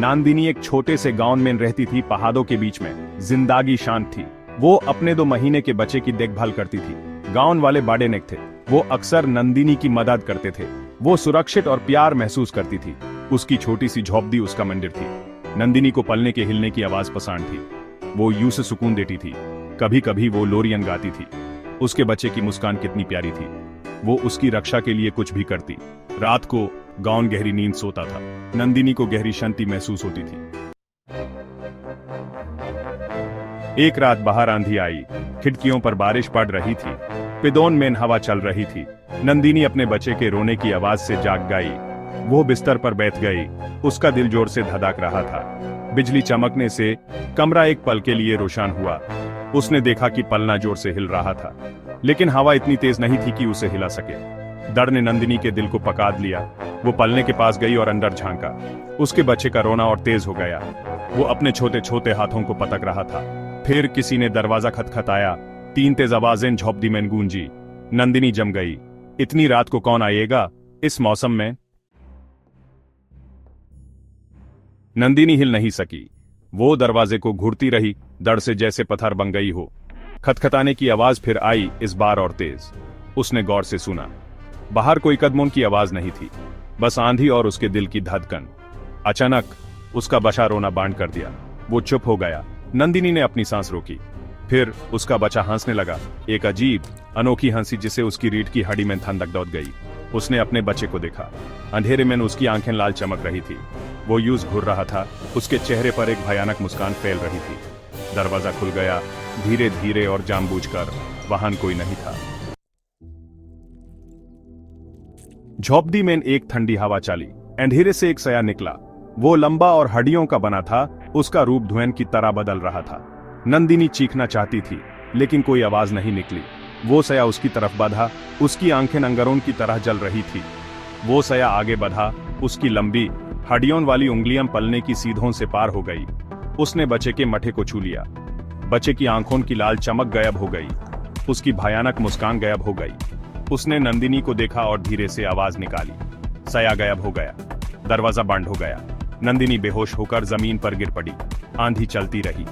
नंदिनी एक छोटे से गांव में रहती थी, पहाड़ों के बीच में। जिंदगी शांत थी। वो अपने 2 महीने के बच्चे की देखभाल करती थी। गांव वाले बड़े नेक थे। वो अक्सर नंदिनी की मदद करते थे। वो सुरक्षित और प्यार महसूस करती थी। उसकी छोटी सी झोपड़ी उसका मंदिर थी। नंदिनी को पलने के हिलने की आवाज पसंद थी। वो यूं से सुकून देती थी। कभी कभी वो लोरियन गाती थी। उसके बच्चे की मुस्कान कितनी प्यारी थी। वो उसकी रक्षा के लिए कुछ भी करती। रात को गांव गहरी नींद सोता था। नंदिनी को गहरी शांति महसूस होती थी। एक रात बाहर आंधी आई। खिड़कियों पर बारिश पड़ रही थी। पिदोन में हवा चल रही थी। नंदिनी अपने बच्चे के रोने की आवाज से जाग गई। वो बिस्तर पर बैठ गई। उसका दिल जोर से धड़क रहा था। बिजली चमकने से कमरा एक पल के लिए रोशन हुआ। उसने देखा कि पलना जोर से हिल रहा था, लेकिन हवा इतनी तेज नहीं थी कि उसे हिला सके। डर ने नंदिनी के दिल को पकड़ लिया। वो पलने के पास गई और अंदर झांका। उसके बच्चे का रोना और तेज हो गया। वो अपने छोटे छोटे हाथों को पटक रहा था। फिर किसी ने दरवाजा खटखटाया। 3 तेज आवाजें झोपड़ी में गूंजी। नंदिनी जम गई। इतनी रात को कौन आएगा इस मौसम में? नंदिनी हिल नहीं सकी। वो दरवाजे को घूरती रही, डर से जैसे पत्थर बन गई हो। खटखटाने की आवाज फिर आई, इस बार और तेज। उसने गौर से सुना। बाहर कोई कदमों की आवाज नहीं थी, बस आंधी और उसके दिल की धड़कन। अचानक उसका बच्चा रोना बंद कर दिया। वो चुप हो गया। नंदिनी ने अपनी सांस रोकी। फिर उसका बच्चा हंसने लगा, एक अजीब अनोखी हंसी जिसे उसकी रीढ़ की हड्डी में ठंडक दौड़ गई। उसने अपने बच्चे को देखा। अंधेरे में उसकी आंखें लाल चमक रही थी। वो यूं घूर रहा था। उसके चेहरे पर एक भयानक मुस्कान फैल रही थी। दरवाजा खुल गया, धीरे धीरे और जानबूझकर। वहां कोई नहीं था। झोपड़ी में एक ठंडी हवा चली। अंधेरे से एक साया निकला। वो लंबा और हड्डियों का बना था। उसका रूप धुएं की तरह बदल रहा था। नंदिनी चीखना चाहती थी, लेकिन कोई आवाज नहीं निकली। वो साया उसकी तरफ बढ़ा। उसकी आंखें अंगारों की तरह जल रही थी। वो साया आगे बढ़ा। उसकी लंबी हड्डियों वाली उंगलियां पलने की सीधों से पार हो गई। उसने बच्चे के मथे को छू लिया। बच्चे की आंखों की लाल चमक गायब हो गई। उसकी भयानक मुस्कान गायब हो गई। उसने नंदिनी को देखा और धीरे से आवाज निकाली। साया गायब हो गया। दरवाजा बंद हो गया। नंदिनी बेहोश होकर जमीन पर गिर पड़ी। आंधी चलती रही।